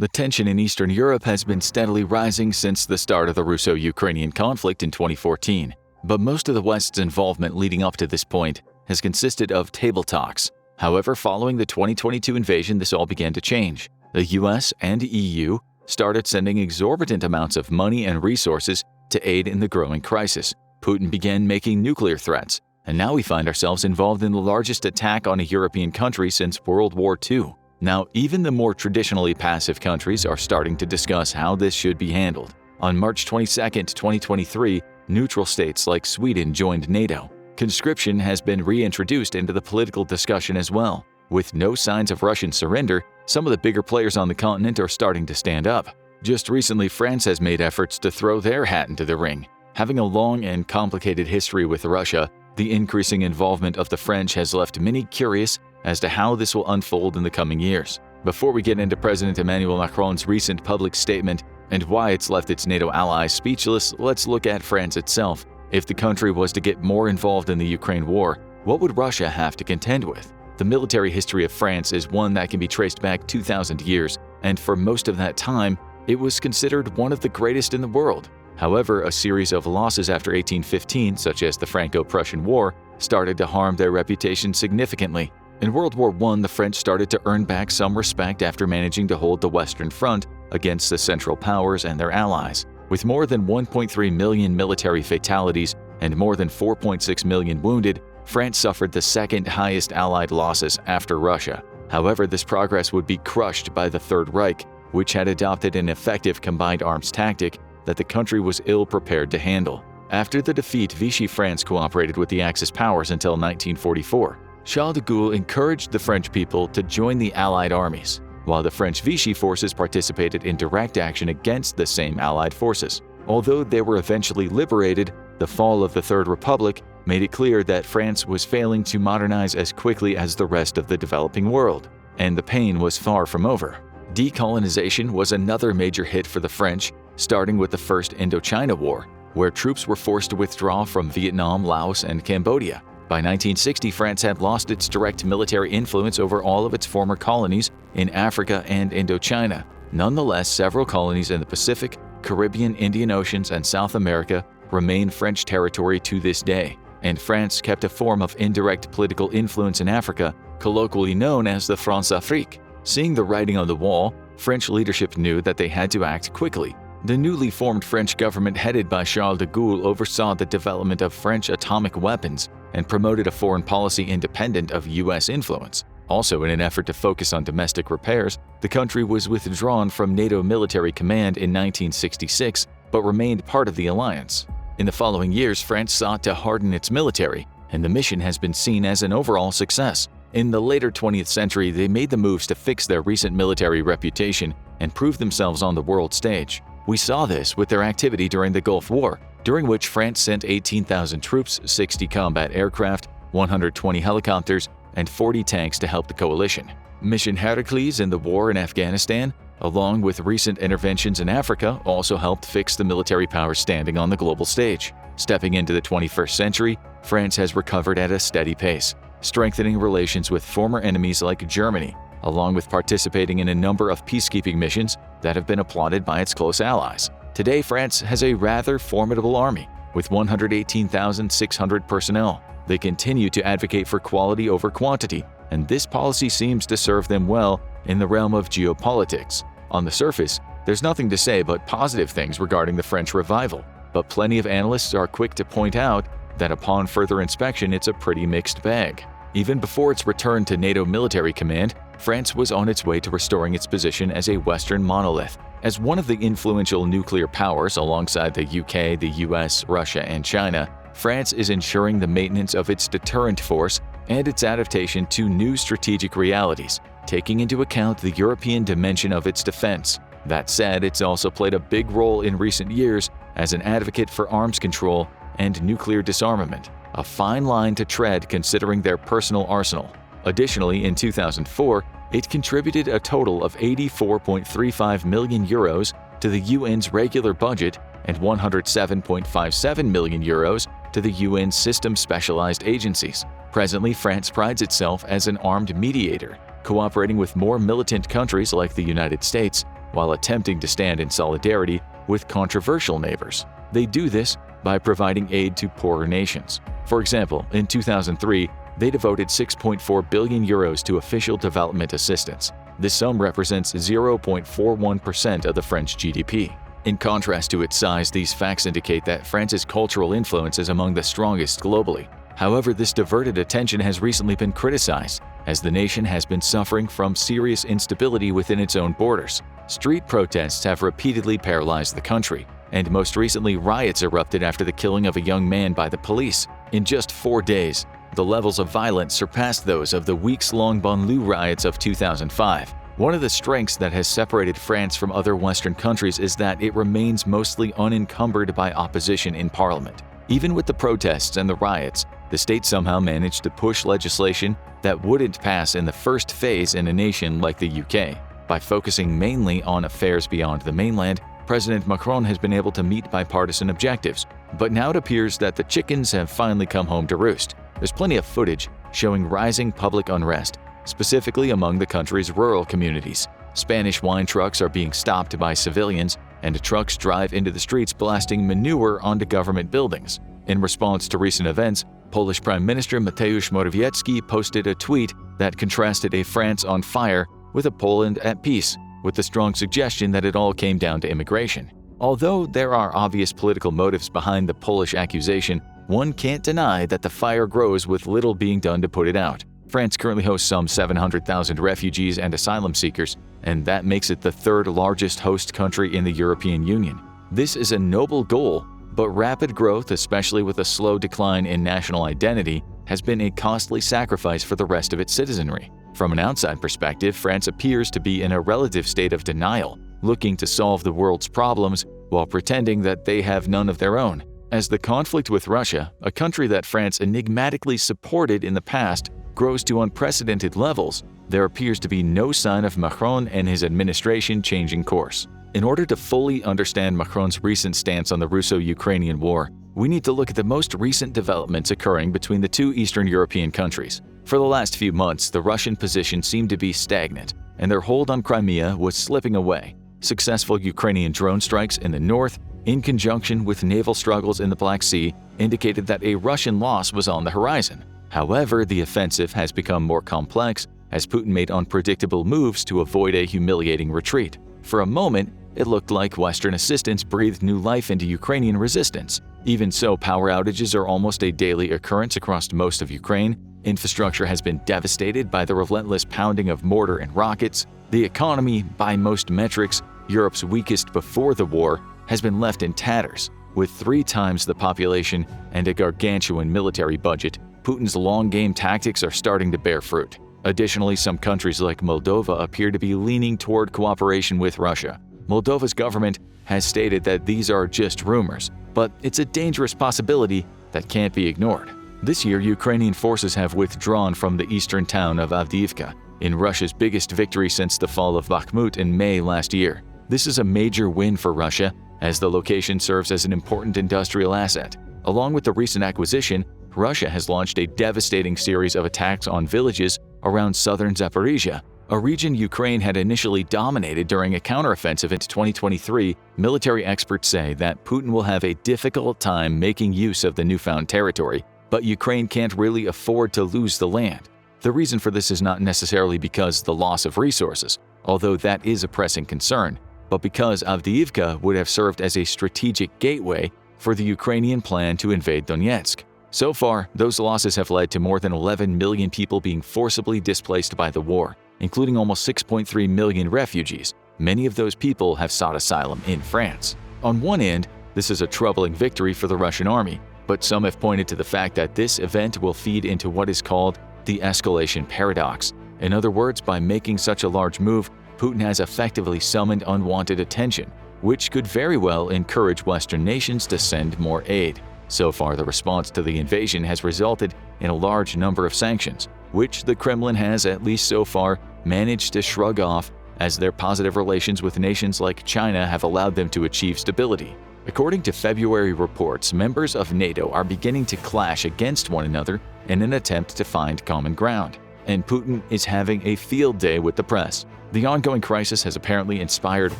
The tension in Eastern Europe has been steadily rising since the start of the Russo-Ukrainian conflict in 2014, but most of the West's involvement leading up to this point has consisted of table talks. However, following the 2022 invasion, this all began to change. The US and EU started sending exorbitant amounts of money and resources to aid in the growing crisis. Putin began making nuclear threats, and now we find ourselves involved in the largest attack on a European country since World War II. Now, even the more traditionally passive countries are starting to discuss how this should be handled. On March 22, 2023, neutral states like Sweden joined NATO. Conscription has been reintroduced into the political discussion as well. With no signs of Russian surrender, some of the bigger players on the continent are starting to stand up. Just recently, France has made efforts to throw their hat into the ring. Having a long and complicated history with Russia, the increasing involvement of the French has left many curious as to how this will unfold in the coming years. Before we get into President Emmanuel Macron's recent public statement and why it's left its NATO allies speechless, let's look at France itself. If the country was to get more involved in the Ukraine war, what would Russia have to contend with? The military history of France is one that can be traced back 2,000 years, and for most of that time, it was considered one of the greatest in the world. However, a series of losses after 1815, such as the Franco-Prussian War, started to harm their reputation significantly. In World War I, the French started to earn back some respect after managing to hold the Western Front against the Central Powers and their allies. With more than 1.3 million military fatalities and more than 4.6 million wounded, France suffered the second highest Allied losses after Russia. However, this progress would be crushed by the Third Reich, which had adopted an effective combined arms tactic that the country was ill-prepared to handle. After the defeat, Vichy France cooperated with the Axis powers until 1944. Charles de Gaulle encouraged the French people to join the Allied armies, while the French Vichy forces participated in direct action against the same Allied forces. Although they were eventually liberated, the fall of the Third Republic made it clear that France was failing to modernize as quickly as the rest of the developing world, and the pain was far from over. Decolonization was another major hit for the French, starting with the First Indochina War, where troops were forced to withdraw from Vietnam, Laos, and Cambodia. By 1960, France had lost its direct military influence over all of its former colonies in Africa and Indochina. Nonetheless, several colonies in the Pacific, Caribbean, Indian Oceans, and South America remain French territory to this day, and France kept a form of indirect political influence in Africa, colloquially known as the France-Afrique. Seeing the writing on the wall, French leadership knew that they had to act quickly. The newly formed French government headed by Charles de Gaulle oversaw the development of French atomic weapons and promoted a foreign policy independent of U.S. influence. Also, in an effort to focus on domestic repairs, the country was withdrawn from NATO military command in 1966, but remained part of the alliance. In the following years, France sought to harden its military, and the mission has been seen as an overall success. In the later 20th century, they made the moves to fix their recent military reputation and prove themselves on the world stage. We saw this with their activity during the Gulf War, during which France sent 18,000 troops, 60 combat aircraft, 120 helicopters, and 40 tanks to help the coalition. Mission Heracles in the war in Afghanistan, along with recent interventions in Africa, also helped fix the military power standing on the global stage. Stepping into the 21st century, France has recovered at a steady pace, strengthening relations with former enemies like Germany, along with participating in a number of peacekeeping missions that have been applauded by its close allies. Today, France has a rather formidable army, with 118,600 personnel. They continue to advocate for quality over quantity, and this policy seems to serve them well in the realm of geopolitics. On the surface, there's nothing to say but positive things regarding the French revival, but plenty of analysts are quick to point out that upon further inspection, it's a pretty mixed bag. Even before its return to NATO military command, France was on its way to restoring its position as a Western monolith. As one of the influential nuclear powers alongside the UK, the US, Russia, and China, France is ensuring the maintenance of its deterrent force and its adaptation to new strategic realities, taking into account the European dimension of its defense. That said, it's also played a big role in recent years as an advocate for arms control and nuclear disarmament, a fine line to tread considering their personal arsenal. Additionally, in 2004, it contributed a total of 84.35 million euros to the UN's regular budget and 107.57 million euros to the UN's system-specialized agencies. Presently, France prides itself as an armed mediator, cooperating with more militant countries like the United States while attempting to stand in solidarity with controversial neighbors. They do this by providing aid to poorer nations. For example, in 2003, they devoted 6.4 billion euros to official development assistance. This sum represents 0.41% of the French GDP. In contrast to its size, these facts indicate that France's cultural influence is among the strongest globally. However, this diverted attention has recently been criticized, as the nation has been suffering from serious instability within its own borders. Street protests have repeatedly paralyzed the country, and most recently riots erupted after the killing of a young man by the police. In just 4 days, the levels of violence surpassed those of the weeks-long banlieue riots of 2005. One of the strengths that has separated France from other Western countries is that it remains mostly unencumbered by opposition in parliament. Even with the protests and the riots, the state somehow managed to push legislation that wouldn't pass in the first phase in a nation like the UK. By focusing mainly on affairs beyond the mainland, President Macron has been able to meet bipartisan objectives. But now it appears that the chickens have finally come home to roost. There's plenty of footage showing rising public unrest, specifically among the country's rural communities. Spanish wine trucks are being stopped by civilians, and trucks drive into the streets blasting manure onto government buildings. In response to recent events, Polish Prime Minister Mateusz Morawiecki posted a tweet that contrasted a France on fire with a Poland at peace, with the strong suggestion that it all came down to immigration. Although there are obvious political motives behind the Polish accusation, one can't deny that the fire grows with little being done to put it out. France currently hosts some 700,000 refugees and asylum seekers, and that makes it the third largest host country in the European Union. This is a noble goal, but rapid growth, especially with a slow decline in national identity, has been a costly sacrifice for the rest of its citizenry. From an outside perspective, France appears to be in a relative state of denial, looking to solve the world's problems while pretending that they have none of their own. As the conflict with Russia, a country that France enigmatically supported in the past, grows to unprecedented levels, there appears to be no sign of Macron and his administration changing course. In order to fully understand Macron's recent stance on the Russo-Ukrainian War, we need to look at the most recent developments occurring between the two Eastern European countries. For the last few months, the Russian position seemed to be stagnant, and their hold on Crimea was slipping away. Successful Ukrainian drone strikes in the north, in conjunction with naval struggles in the Black Sea, indicated that a Russian loss was on the horizon. However, the offensive has become more complex as Putin made unpredictable moves to avoid a humiliating retreat. For a moment, it looked like Western assistance breathed new life into Ukrainian resistance. Even so, power outages are almost a daily occurrence across most of Ukraine. Infrastructure has been devastated by the relentless pounding of mortar and rockets. The economy, by most metrics, Europe's weakest before the war, has been left in tatters. With 3 times the population and a gargantuan military budget, Putin's long-game tactics are starting to bear fruit. Additionally, some countries like Moldova appear to be leaning toward cooperation with Russia. Moldova's government has stated that these are just rumors, but it's a dangerous possibility that can't be ignored. This year, Ukrainian forces have withdrawn from the eastern town of Avdiivka, in Russia's biggest victory since the fall of Bakhmut in May last year. This is a major win for Russia, as the location serves as an important industrial asset. Along with the recent acquisition, Russia has launched a devastating series of attacks on villages around southern Zaporizhia, a region Ukraine had initially dominated during a counteroffensive in 2023. Military experts say that Putin will have a difficult time making use of the newfound territory, but Ukraine can't really afford to lose the land. The reason for this is not necessarily because the loss of resources, although that is a pressing concern, but because Avdiivka would have served as a strategic gateway for the Ukrainian plan to invade Donetsk. So far, those losses have led to more than 11 million people being forcibly displaced by the war, including almost 6.3 million refugees. Many of those people have sought asylum in France. On one end, this is a troubling victory for the Russian army, but some have pointed to the fact that this event will feed into what is called the escalation paradox. In other words, by making such a large move, Putin has effectively summoned unwanted attention, which could very well encourage Western nations to send more aid. So far, the response to the invasion has resulted in a large number of sanctions, which the Kremlin has, at least so far, managed to shrug off, as their positive relations with nations like China have allowed them to achieve stability. According to February reports, members of NATO are beginning to clash against one another in an attempt to find common ground, and Putin is having a field day with the press. The ongoing crisis has apparently inspired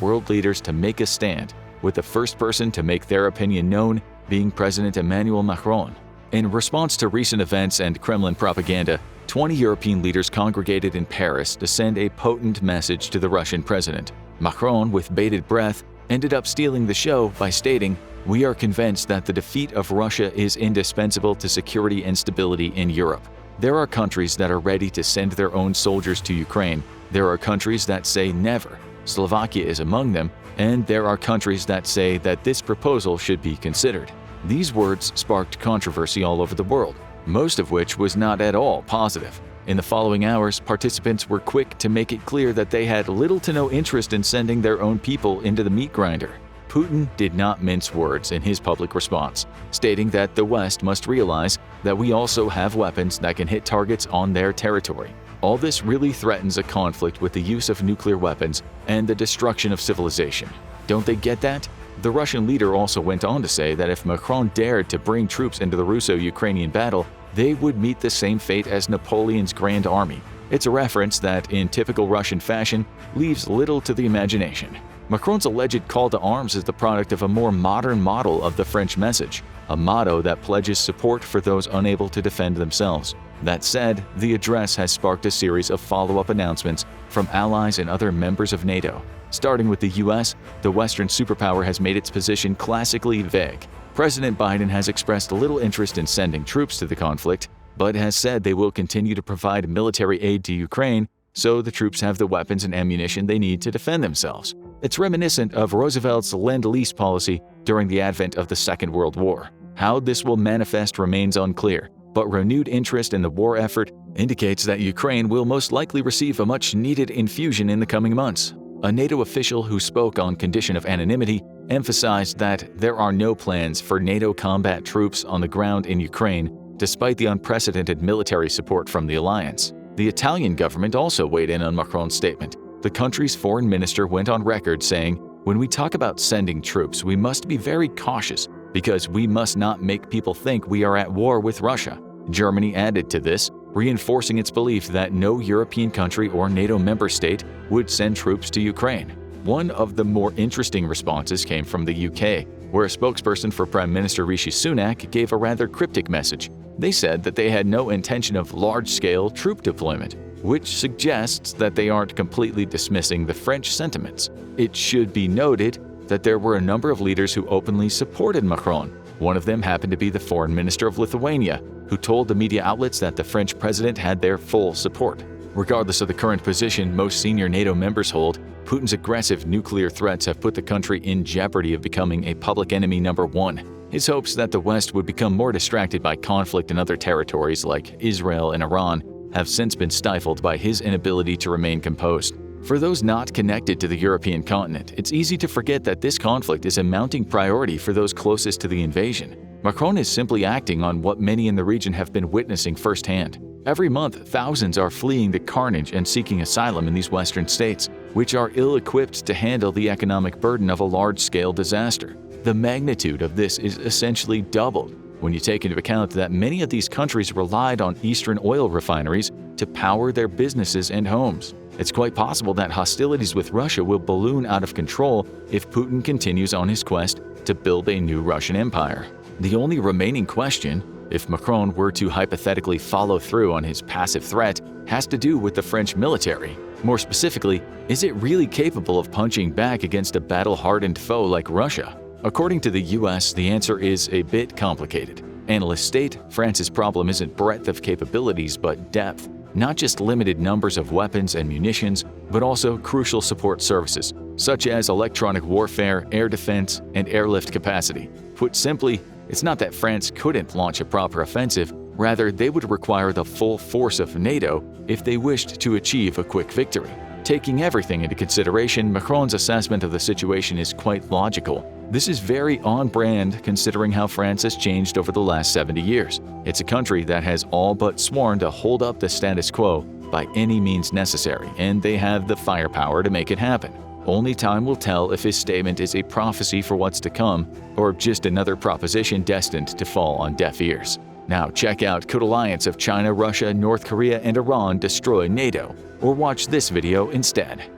world leaders to make a stand, with the first person to make their opinion known being President Emmanuel Macron. In response to recent events and Kremlin propaganda, 20 European leaders congregated in Paris to send a potent message to the Russian president. Macron, with bated breath, ended up stealing the show by stating, "We are convinced that the defeat of Russia is indispensable to security and stability in Europe. There are countries that are ready to send their own soldiers to Ukraine. There are countries that say never. Slovakia is among them, and there are countries that say that this proposal should be considered." These words sparked controversy all over the world, most of which was not at all positive. In the following hours, participants were quick to make it clear that they had little to no interest in sending their own people into the meat grinder. Putin did not mince words in his public response, stating that the West must realize that we also have weapons that can hit targets on their territory. All this really threatens a conflict with the use of nuclear weapons and the destruction of civilization. Don't they get that? The Russian leader also went on to say that if Macron dared to bring troops into the Russo-Ukrainian battle, they would meet the same fate as Napoleon's Grand Army. It's a reference that, in typical Russian fashion, leaves little to the imagination. Macron's alleged call to arms is the product of a more modern model of the French message, a motto that pledges support for those unable to defend themselves. That said, the address has sparked a series of follow-up announcements from allies and other members of NATO. Starting with the US, the Western superpower has made its position classically vague. President Biden has expressed little interest in sending troops to the conflict, but has said they will continue to provide military aid to Ukraine so the troops have the weapons and ammunition they need to defend themselves. It's reminiscent of Roosevelt's Lend-Lease policy during the advent of the Second World War. How this will manifest remains unclear, but renewed interest in the war effort indicates that Ukraine will most likely receive a much-needed infusion in the coming months. A NATO official who spoke on condition of anonymity emphasized that there are no plans for NATO combat troops on the ground in Ukraine, despite the unprecedented military support from the alliance. The Italian government also weighed in on Macron's statement. The country's foreign minister went on record saying, "When we talk about sending troops, we must be very cautious because we must not make people think we are at war with Russia." Germany added to this, reinforcing its belief that no European country or NATO member state would send troops to Ukraine. One of the more interesting responses came from the UK, where a spokesperson for Prime Minister Rishi Sunak gave a rather cryptic message. They said that they had no intention of large-scale troop deployment, which suggests that they aren't completely dismissing the French sentiments. It should be noted that there were a number of leaders who openly supported Macron. One of them happened to be the Foreign Minister of Lithuania, who told the media outlets that the French president had their full support. Regardless of the current position most senior NATO members hold, Putin's aggressive nuclear threats have put the country in jeopardy of becoming a public enemy number one. His hopes that the West would become more distracted by conflict in other territories like Israel and Iran have since been stifled by his inability to remain composed. For those not connected to the European continent, it's easy to forget that this conflict is a mounting priority for those closest to the invasion. Macron is simply acting on what many in the region have been witnessing firsthand. Every month, thousands are fleeing the carnage and seeking asylum in these Western states, which are ill-equipped to handle the economic burden of a large-scale disaster. The magnitude of this is essentially doubled when you take into account that many of these countries relied on Eastern oil refineries to power their businesses and homes. It's quite possible that hostilities with Russia will balloon out of control if Putin continues on his quest to build a new Russian empire. The only remaining question, if Macron were to hypothetically follow through on his passive threat, has to do with the French military. More specifically, is it really capable of punching back against a battle-hardened foe like Russia? According to the US, the answer is a bit complicated. Analysts state France's problem isn't breadth of capabilities but depth. Not just limited numbers of weapons and munitions, but also crucial support services, such as electronic warfare, air defense, and airlift capacity. Put simply, it's not that France couldn't launch a proper offensive, rather they would require the full force of NATO if they wished to achieve a quick victory. Taking everything into consideration, Macron's assessment of the situation is quite logical. This is very on-brand considering how France has changed over the last 70 years. It's a country that has all but sworn to hold up the status quo by any means necessary, and they have the firepower to make it happen. Only time will tell if his statement is a prophecy for what's to come, or just another proposition destined to fall on deaf ears. Now check out Could Alliance of China, Russia, North Korea, and Iran destroy NATO? Or watch this video instead.